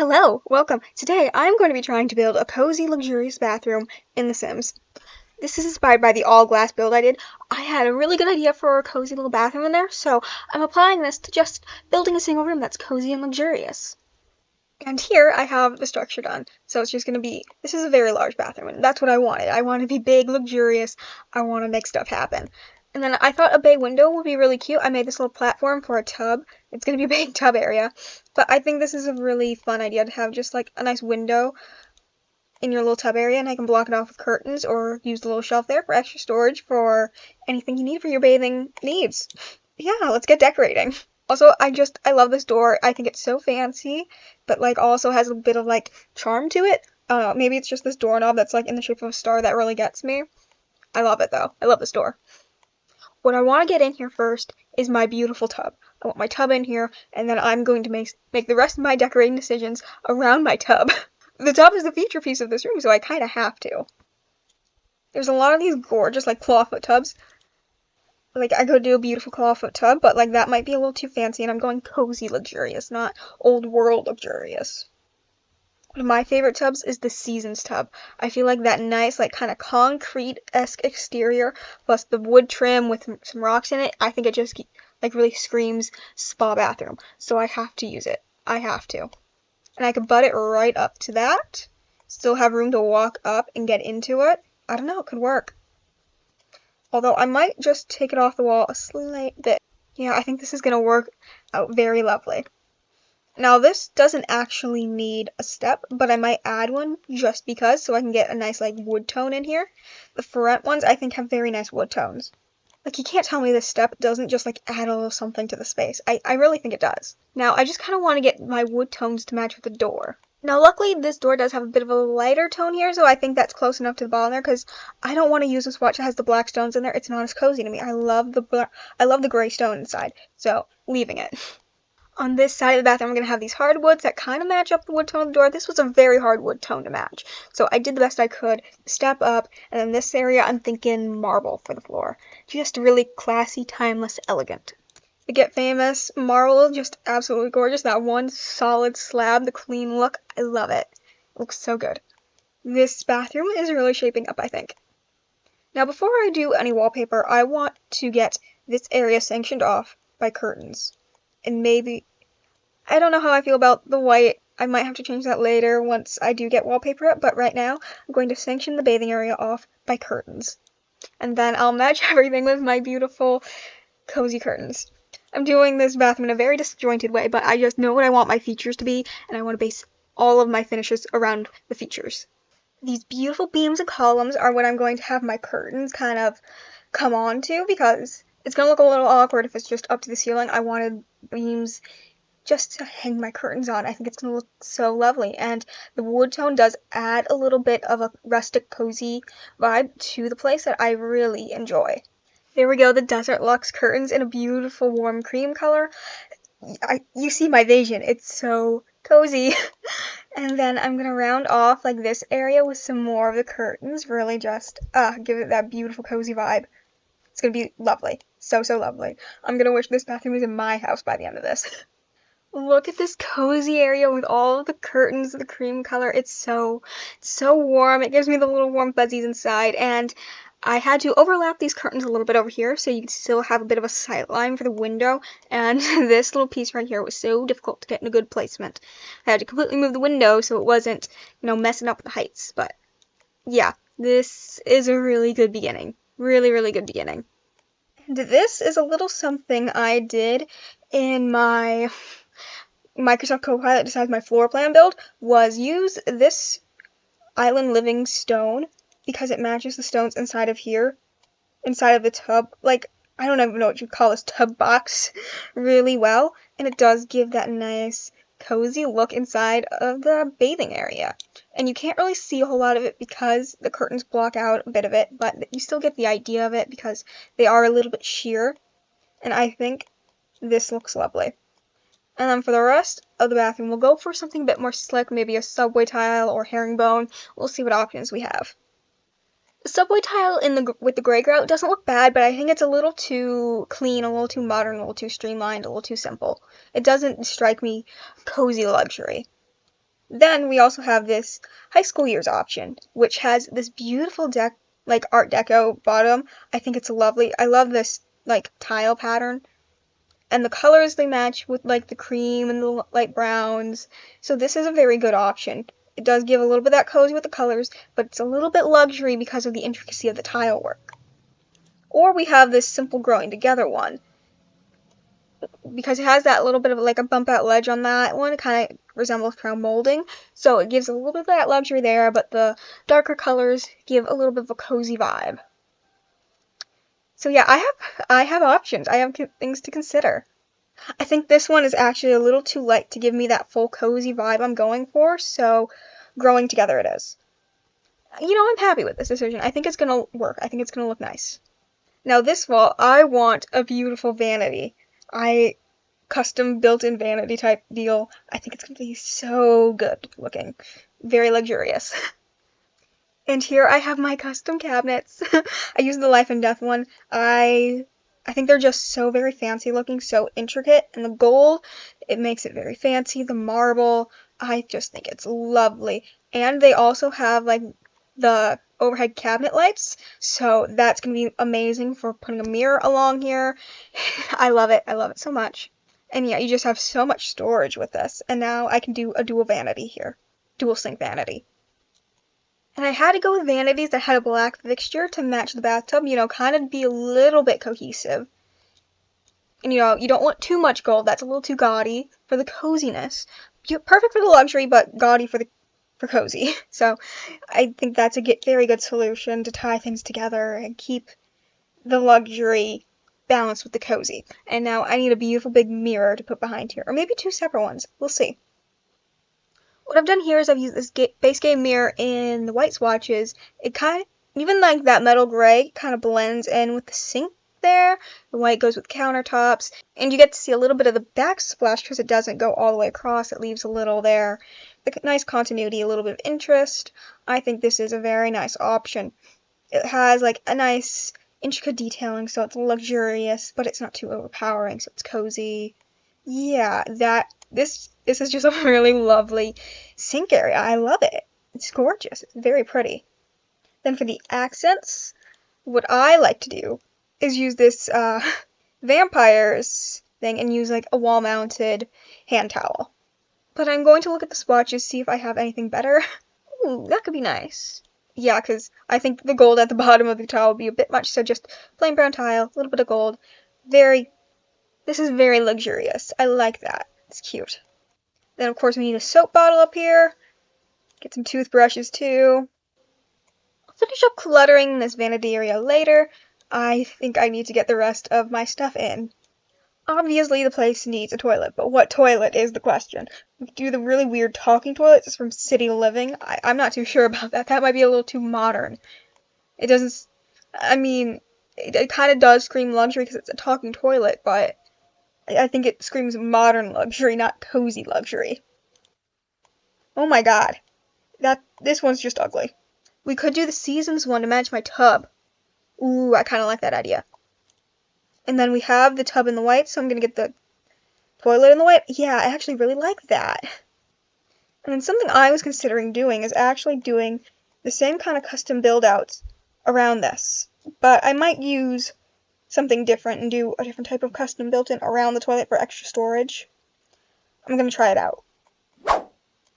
Hello, welcome. Today I'm going to be trying to build a cozy, luxurious bathroom in The Sims. This is inspired by the all-glass build I did. I had a really good idea for a cozy little bathroom in there, so I'm applying this to just building a single room that's cozy and luxurious. And here I have the structure done. So it's just going to be, this is a very large bathroom, and that's what I wanted. I want to be big, luxurious. I want to make stuff happen. And then I thought a bay window would be really cute. I made this little platform for a tub. It's going to be a big tub area. But I think this is a really fun idea to have just like a nice window in your little tub area, and I can block it off with curtains or use the little shelf there for extra storage for anything you need for your bathing needs. Yeah, let's get decorating. Also, I love this door. I think it's so fancy, but like also has a bit of like charm to it. Maybe it's just this doorknob that's like in the shape of a star that really gets me. I love it though. I love this door. What I want to get in here first is my beautiful tub. I want my tub in here, and then I'm going to make the rest of my decorating decisions around my tub. The tub is the feature piece of this room, so I kind of have to. There's a lot of these gorgeous like clawfoot tubs. Like I could do a beautiful clawfoot tub, but like that might be a little too fancy, and I'm going cozy luxurious, not old world luxurious. One of my favorite tubs is the Seasons tub. I feel like that nice, like kind of concrete-esque exterior, plus the wood trim with some rocks in it, I think it just like really screams spa bathroom. So I have to use it. I have to. And I can butt it right up to that. Still have room to walk up and get into it. I don't know, it could work. Although I might just take it off the wall a slight bit. Yeah, I think this is going to work out very lovely. Now this doesn't actually need a step, but I might add one just because, so I can get a nice like wood tone in here. The front ones I think have very nice wood tones. Like you can't tell me this step doesn't just like add a little something to the space. I really think it does. Now I just kind of want to get my wood tones to match with the door. Now luckily this door does have a bit of a lighter tone here, so I think that's close enough to the bottom there, because I don't want to use a swatch that has the black stones in there. It's not as cozy to me. I love the gray stone inside, so leaving it. On this side of the bathroom, I'm going to have these hardwoods that kind of match up the wood tone of the door. This was a very hard wood tone to match, so I did the best I could. Step up, and then this area, I'm thinking marble for the floor. Just really classy, timeless, elegant. To get famous, marble, just absolutely gorgeous. That one solid slab, the clean look, I love it. It looks so good. This bathroom is really shaping up, I think. Now, before I do any wallpaper, I want to get this area sanctioned off by curtains. And maybe, I don't know how I feel about the white. I might have to change that later once I do get wallpaper up, but right now I'm going to sanction the bathing area off by curtains. And then I'll match everything with my beautiful cozy curtains. I'm doing this bathroom in a very disjointed way, but I just know what I want my features to be, and I want to base all of my finishes around the features. These beautiful beams and columns are what I'm going to have my curtains kind of come onto, because it's going to look a little awkward if it's just up to the ceiling. I wanted beams just to hang my curtains on. I think it's going to look so lovely. And the wood tone does add a little bit of a rustic, cozy vibe to the place that I really enjoy. There we go, the Desert Luxe curtains in a beautiful warm cream color. You see my vision. It's so cozy. And then I'm going to round off like this area with some more of the curtains. Really just give it that beautiful, cozy vibe. It's going to be lovely. So, so lovely. I'm going to wish this bathroom was in my house by the end of this. Look at this cozy area with all of the curtains, the cream color. It's so warm. It gives me the little warm fuzzies inside. And I had to overlap these curtains a little bit over here so you can still have a bit of a sight line for the window. And this little piece right here was so difficult to get in a good placement. I had to completely move the window so it wasn't, messing up the heights. But yeah, this is a really good beginning. Really, really good beginning. And this is a little something I did in my Microsoft Copilot Decides My Floor Plan build, was use this island living stone because it matches the stones inside of here, inside of the tub. Like, I don't even know what you call this tub box really well, and it does give that nice cozy look inside of the bathing area. And you can't really see a whole lot of it because the curtains block out a bit of it, but you still get the idea of it because they are a little bit sheer, and I think this looks lovely. And then for the rest of the bathroom, we'll go for something a bit more slick, maybe a subway tile or herringbone. We'll see what options we have. The subway tile with the gray grout doesn't look bad, but I think it's a little too clean, a little too modern, a little too streamlined, a little too simple. It doesn't strike me cozy luxury. Then we also have this high school years option, which has this beautiful like Art Deco bottom. I think it's lovely. I love this like tile pattern. And the colors they match with like the cream and the light browns. So this is a very good option. It does give a little bit of that cozy with the colors, but it's a little bit luxury because of the intricacy of the tile work. Or we have this simple growing together one, because it has that little bit of like a bump out ledge on that one. It kind of resembles crown molding, so it gives a little bit of that luxury there, but the darker colors give a little bit of a cozy vibe. So yeah, I have options. I have things to consider. I think this one is actually a little too light to give me that full cozy vibe I'm going for, so growing together it is. You know, I'm happy with this decision. I think it's gonna work. I think it's gonna look nice. Now this fall, I want a beautiful vanity. I custom built-in vanity type deal. I think it's gonna be so good looking. Very luxurious. And here I have my custom cabinets. I use the Life and Death one. I think they're just so very fancy looking, so intricate, and the gold, it makes it very fancy. The marble, I just think it's lovely. And they also have like the overhead cabinet lights, so that's gonna be amazing for putting a mirror along here. I love it. I love it so much. And yeah, you just have so much storage with this. And now I can do a dual vanity here. Dual sink vanity. And I had to go with vanities that had a black fixture to match the bathtub, you know, kind of be a little bit cohesive. And you know, you don't want too much gold, that's a little too gaudy for the coziness. Perfect for the luxury, but gaudy for cozy. So I think that's a very good solution to tie things together and keep the luxury balanced with the cozy. And now I need a beautiful big mirror to put behind here, or maybe two separate ones. We'll see. What I've done here is I've used this base game mirror in the white swatches. It kind of, even like that metal gray, kind of blends in with the sink there. The white goes with countertops, and you get to see a little bit of the backsplash because it doesn't go all the way across. It leaves a little there. The nice continuity, a little bit of interest. I think this is a very nice option. It has like a nice intricate detailing, so it's luxurious, but it's not too overpowering, so it's cozy. Yeah, this is just a really lovely sink area. I love it. It's gorgeous. It's very pretty. Then for the accents, what I like to do is use this vampires thing and use like a wall-mounted hand towel. But I'm going to look at the swatches, see if I have anything better. Ooh, that could be nice. Yeah, because I think the gold at the bottom of the towel would be a bit much, so just plain brown tile, a little bit of gold. This is very luxurious. I like that. It's cute. Then, of course, we need a soap bottle up here. Get some toothbrushes, too. I'll finish up cluttering this vanity area later. I think I need to get the rest of my stuff in. Obviously, the place needs a toilet, but what toilet is the question? We do the really weird talking toilets from City Living. I'm not too sure about that. That might be a little too modern. It doesn't... I mean, it kind of does scream luxury because it's a talking toilet, but I think it screams modern luxury, not cozy luxury. Oh my god. This one's just ugly. We could do the Seasons one to match my tub. Ooh, I kind of like that idea. And then we have the tub in the white, so I'm going to get the toilet in the white. Yeah, I actually really like that. And then something I was considering doing is actually doing the same kind of custom build-outs around this. But I might use something different and do a different type of custom built-in around the toilet for extra storage. I'm going to try it out.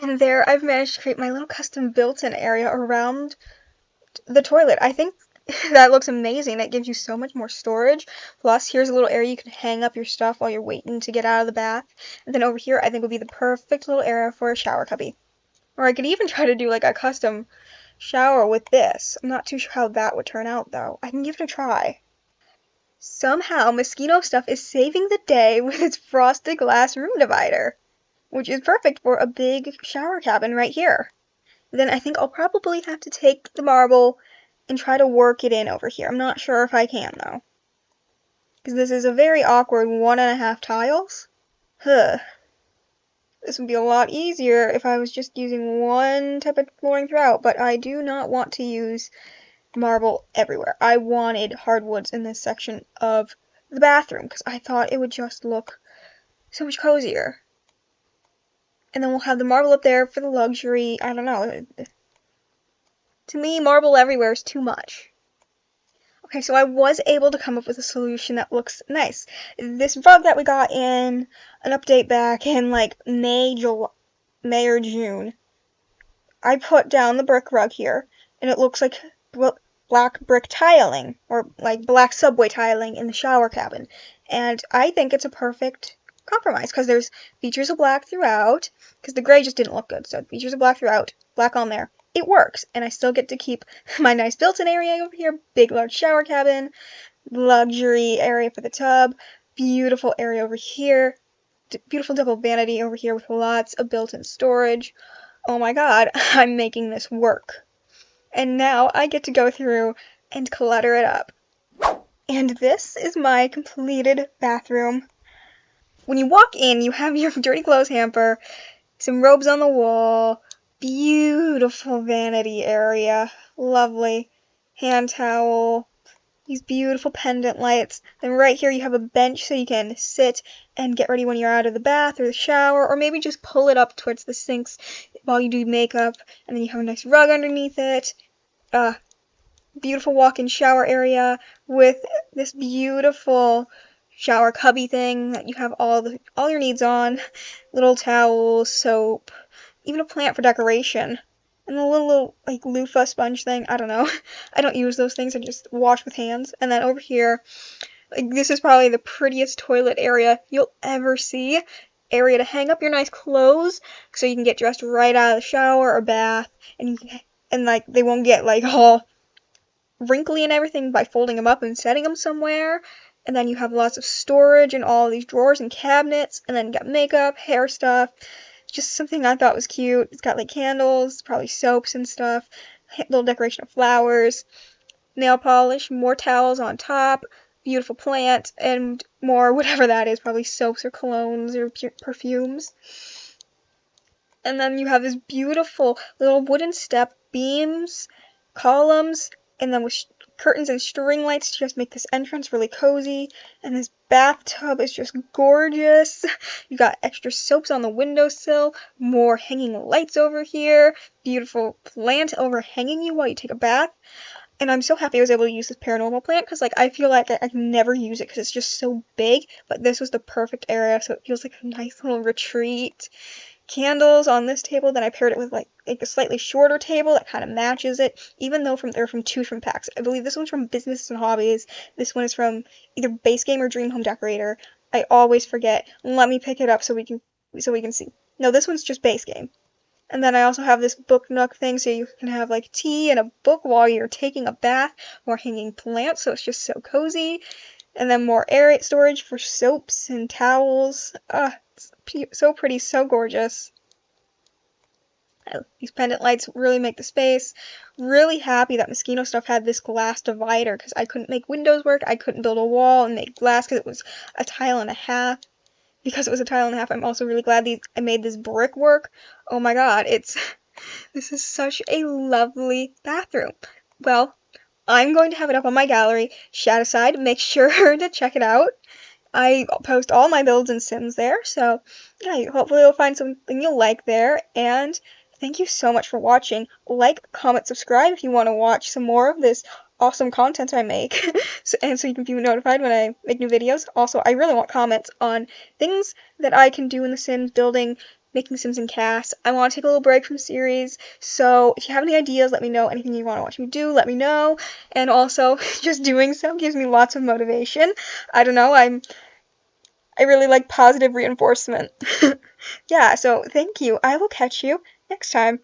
And there I've managed to create my little custom built-in area around the toilet. I think that looks amazing. It gives you so much more storage. Plus, here's a little area you can hang up your stuff while you're waiting to get out of the bath. And then over here, I think would be the perfect little area for a shower cubby. Or I could even try to do like a custom shower with this. I'm not too sure how that would turn out, though. I can give it a try. Somehow, Moschino Stuff is saving the day with its frosted glass room divider, which is perfect for a big shower cabin right here. Then I think I'll probably have to take the marble and try to work it in over here. I'm not sure if I can, though. Because this is a very awkward 1.5 tiles. This would be a lot easier if I was just using one type of flooring throughout, but I do not want to use marble everywhere. I wanted hardwoods in this section of the bathroom, because I thought it would just look so much cozier. And then we'll have the marble up there for the luxury. I don't know. To me, marble everywhere is too much. Okay, so I was able to come up with a solution that looks nice. This rug that we got in an update back in like May or June, I put down the brick rug here, and it looks like black brick tiling, or like black subway tiling in the shower cabin. And I think it's a perfect compromise, because there's features of black throughout, because the gray just didn't look good, so features of black throughout, black on there. It works, and I still get to keep my nice built-in area over here, big large shower cabin, luxury area for the tub, beautiful area over here, beautiful double vanity over here with lots of built-in storage. Oh my god, I'm making this work. And now I get to go through and clutter it up. And this is my completed bathroom. When you walk in, you have your dirty clothes hamper, some robes on the wall, beautiful vanity area, lovely hand towel, these beautiful pendant lights. Then right here you have a bench so you can sit and get ready when you're out of the bath or the shower, or maybe just pull it up towards the sinks while you do makeup. And then you have a nice rug underneath it. Beautiful walk-in shower area with this beautiful shower cubby thing that you have all your needs on. Little towels, soap, even a plant for decoration. And a little like loofah sponge thing. I don't know. I don't use those things. I just wash with hands. And then over here, like this is probably the prettiest toilet area you'll ever see. Area to hang up your nice clothes so you can get dressed right out of the shower or bath, and like they won't get like all wrinkly and everything by folding them up and setting them somewhere. And then you have lots of storage in all these drawers and cabinets, and then you got makeup, hair stuff. Just something I thought was cute. It's got like candles, probably soaps and stuff, little decoration of flowers, nail polish, more towels on top, beautiful plant, and more whatever that is, probably soaps or colognes or perfumes. And then you have this beautiful little wooden step, beams, columns, and then with curtains and string lights to just make this entrance really cozy. And this bathtub is just gorgeous. You got extra soaps on the windowsill, more hanging lights over here, beautiful plant overhanging you while you take a bath. And I'm so happy I was able to use this paranormal plant, because like I feel like I can never use it because it's just so big, but this was the perfect area, so it feels like a nice little retreat. Candles on this table, then I paired it with like a slightly shorter table that kind of matches it, even though they're from two different packs. I believe this one's from Business and Hobbies, this one is from either Base Game or Dream Home Decorator. I always forget. Let me pick it up so we can see. No, this one's just Base Game. And then I also have this book nook thing, so you can have like tea and a book while you're taking a bath, more hanging plants, so it's just so cozy. And then more air storage for soaps and towels. It's so pretty, so gorgeous. These pendant lights really make the space. Really happy that Moschino Stuff had this glass divider, because I couldn't make windows work. I couldn't build a wall and make glass because it was a tile and a half. Because it was a tile and a half, I'm also really glad I made this brick work. Oh my god, this is such a lovely bathroom. Well, I'm going to have it up on my gallery, Shadowside. Make sure to check it out. I post all my builds and sims there, so yeah, hopefully you'll find something you'll like there. And thank you so much for watching. Like, comment, subscribe if you want to watch some more of this awesome content I make, so you can be notified when I make new videos. Also, I really want comments on things that I can do in The Sims, making Sims and Cast. I want to take a little break from series, so if you have any ideas, let me know. Anything you want to watch me do, let me know. And also, just doing so gives me lots of motivation. I don't know, I really like positive reinforcement. Yeah, so thank you. I will catch you next time.